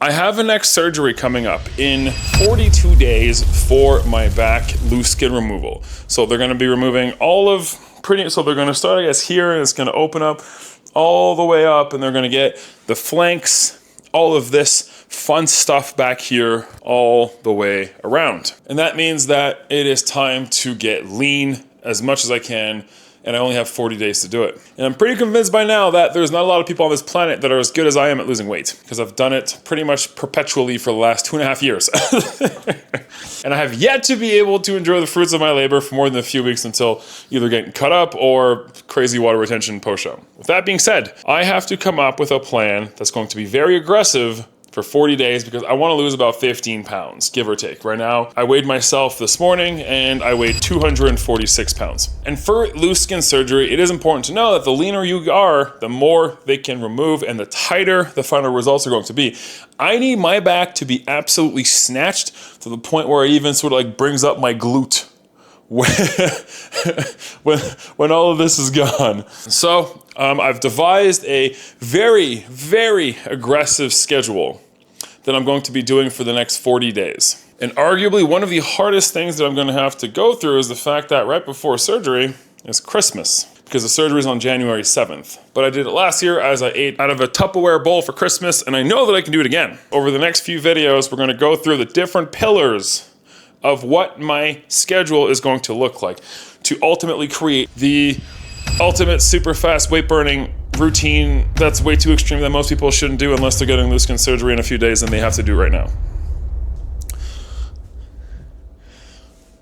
I have a neck surgery coming up in 42 days for my back loose skin removal. So they're gonna be removing all of so they're gonna start, I guess, here, and it's gonna open up all the way up, and they're gonna get the flanks, all of this fun stuff back here all the way around. And that means that it is time to get lean as much as I can, and I only have 40 days to do it. And I'm pretty convinced by now that there's not a lot of people on this planet that are as good as I am at losing weight, because I've done it pretty much perpetually for the last 2.5 years. And I have yet to be able to enjoy the fruits of my labor for more than a few weeks until either getting cut up or crazy water retention post-show. With that being said, I have to come up with a plan that's going to be very aggressive for 40 days because I want to lose about 15 pounds, give or take. Right now, I weighed myself this morning and I weighed 246 pounds. And for loose skin surgery, it is important to know that the leaner you are, the more they can remove and the tighter the final results are going to be. I need my back to be absolutely snatched to the point where it even sort of like brings up my glute when all of this is gone. So I've devised a very, very aggressive schedule that I'm going to be doing for the next 40 days. And arguably one of the hardest things that I'm going to have to go through is the fact that right before surgery is Christmas, because the surgery is on January 7th. But I did it last year as I ate out of a Tupperware bowl for Christmas, and I know that I can do it again. Over the next few videos, we're going to go through the different pillars of what my schedule is going to look like to ultimately create the ultimate super fast weight burning routine that's way too extreme that most people shouldn't do unless they're getting loose skin surgery in a few days and they have to do it right now.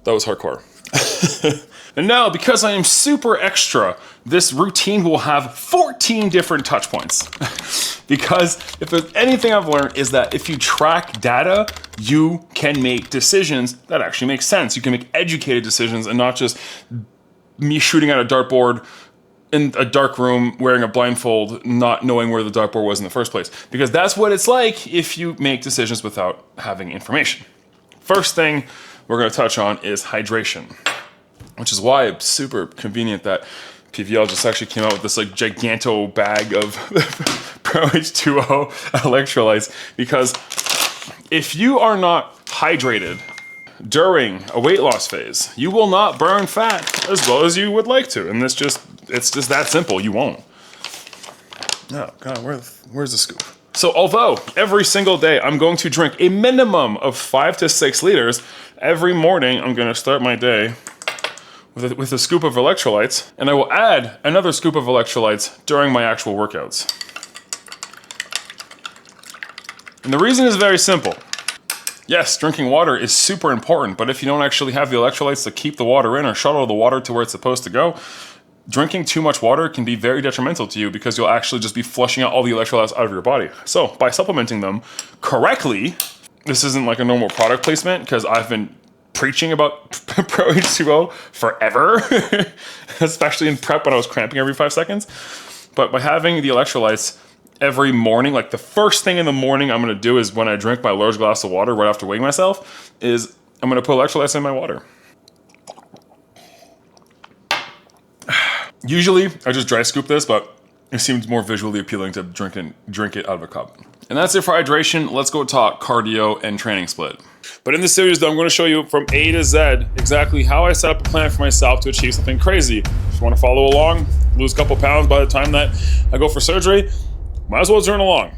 That was hardcore. And now, because I am super extra, this routine will have 14 different touch points. Because if there's anything I've learned is that if you track data, you can make decisions that actually make sense. You can make educated decisions and not just me shooting at a dartboard in a dark room wearing a blindfold, not knowing where the dartboard was in the first place. Because that's what it's like if you make decisions without having information. First thing we're gonna touch on is hydration, which is why it's super convenient that PVL just actually came out with this like giganto bag of Pro H2O electrolytes, because if you are not hydrated during a weight loss phase, you will not burn fat as well as you would like to. And it's just that simple, you won't. Oh God, where's the scoop? So although every single day I'm going to drink a minimum of 5 to 6 liters, every morning I'm gonna start my day with a scoop of electrolytes, and I will add another scoop of electrolytes during my actual workouts. And the reason is very simple. Yes, drinking water is super important, but if you don't actually have the electrolytes to keep the water in or shuttle the water to where it's supposed to go, drinking too much water can be very detrimental to you because you'll actually just be flushing out all the electrolytes out of your body. So by supplementing them correctly, this isn't like a normal product placement because I've been preaching about Pro H2O forever, especially in prep when I was cramping every 5 seconds. But by having the electrolytes every morning, like the first thing in the morning I'm gonna do is when I drink my large glass of water right after weighing myself, is I'm gonna put electrolytes in my water. Usually I just dry scoop this, but it seems more visually appealing to drink it out of a cup. And that's it for hydration. Let's go talk cardio and training split. But in this series though, I'm gonna show you from A to Z exactly how I set up a plan for myself to achieve something crazy. If you wanna follow along, lose a couple pounds by the time that I go for surgery, might as well journal along.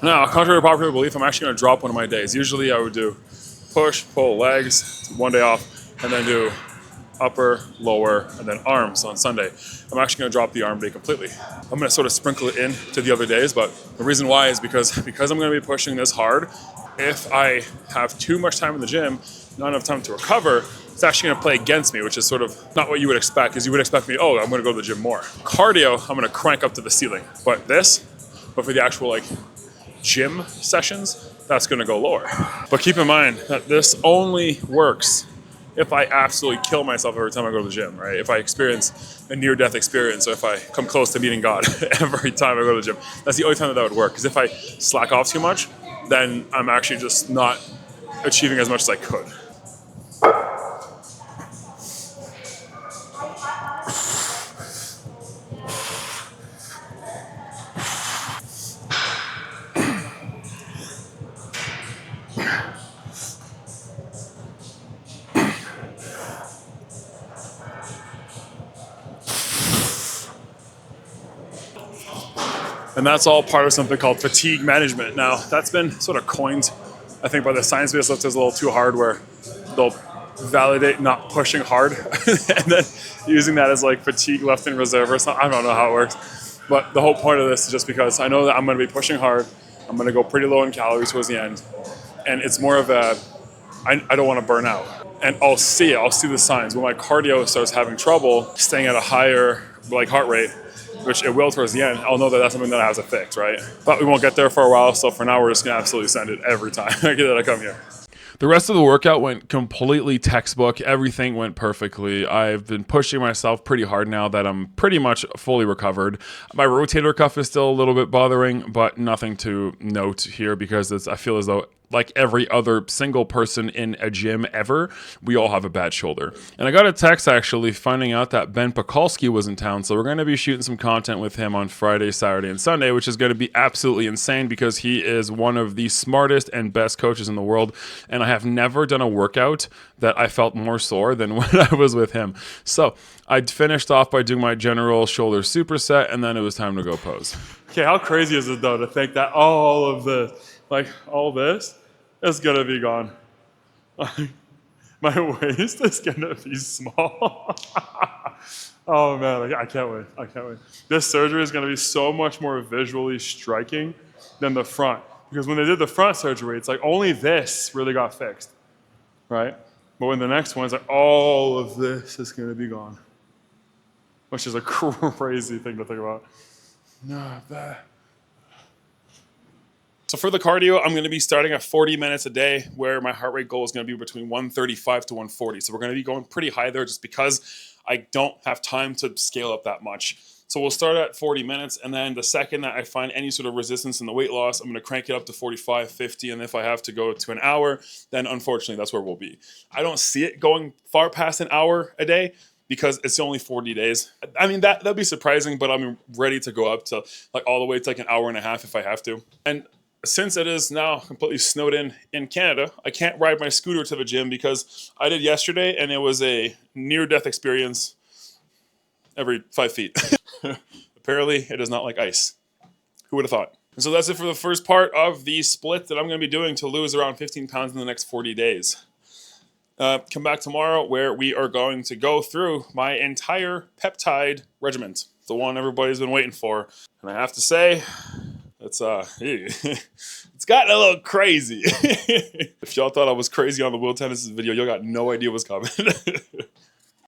Now, contrary to popular belief, I'm actually gonna drop one of my days. Usually I would do push, pull, legs, one day off, and then do upper, lower, and then arms on Sunday. I'm actually gonna drop the arm day completely. I'm gonna sort of sprinkle it in to the other days, but the reason why is because I'm gonna be pushing this hard, if I have too much time in the gym, not enough time to recover, it's actually gonna play against me, which is sort of not what you would expect, because you would expect me, oh, I'm gonna go to the gym more. Cardio, I'm gonna crank up to the ceiling. But for the actual like gym sessions, that's gonna go lower. But keep in mind that this only works if I absolutely kill myself every time I go to the gym, right? If I experience a near-death experience, or if I come close to meeting God every time I go to the gym, that's the only time that would work. Because if I slack off too much, then I'm actually just not achieving as much as I could. And that's all part of something called fatigue management. Now, that's been sort of coined, I think, by the science-based lifters a little too hard, where they'll validate not pushing hard and then using that as like fatigue left in reserve or something. I don't know how it works. But the whole point of this is just because I know that I'm going to be pushing hard. I'm going to go pretty low in calories towards the end. And it's more of a, I don't want to burn out. And I'll see the signs. When my cardio starts having trouble staying at a higher like heart rate, which it will towards the end, I'll know that that's something that I have to fix, right? But we won't get there for a while, so for now we're just gonna absolutely send it every time that I come here. The rest of the workout went completely textbook. Everything went perfectly. I've been pushing myself pretty hard now that I'm pretty much fully recovered. My rotator cuff is still a little bit bothering, but nothing to note here because I feel as though like every other single person in a gym ever, we all have a bad shoulder. And I got a text actually finding out that Ben Pekulski was in town, so we're going to be shooting some content with him on Friday, Saturday, and Sunday, which is going to be absolutely insane because he is one of the smartest and best coaches in the world, and I have never done a workout that I felt more sore than when I was with him. So I finished off by doing my general shoulder superset, and then it was time to go pose. Okay, how crazy is it though to think that all of this, like all this, is gonna be gone. My waist is gonna be small. Oh man, I can't wait. I can't wait. This surgery is gonna be so much more visually striking than the front. Because when they did the front surgery, it's like only this really got fixed, right? But when the next one, it's like all of this is gonna be gone. Which is a crazy thing to think about. Not that. So for the cardio, I'm going to be starting at 40 minutes a day, where my heart rate goal is going to be between 135 to 140. So we're going to be going pretty high there just because I don't have time to scale up that much. So we'll start at 40 minutes, and then the second that I find any sort of resistance in the weight loss, I'm going to crank it up to 45, 50, and if I have to go to an hour, then unfortunately that's where we'll be. I don't see it going far past an hour a day, because it's only 40 days. I mean, that'd be surprising, but I'm ready to go up to like all the way to like an hour and a half if I have to. And since it is now completely snowed in Canada, I can't ride my scooter to the gym because I did yesterday and it was a near-death experience every 5 feet. Apparently, it is not like ice. Who would have thought? And so that's it for the first part of the split that I'm going to be doing to lose around 15 pounds in the next 40 days. Come back tomorrow where we are going to go through my entire peptide regimen, the one everybody's been waiting for. And I have to say, it's it's gotten a little crazy. If y'all thought I was crazy on the Will Tennis's video, y'all got no idea what's coming.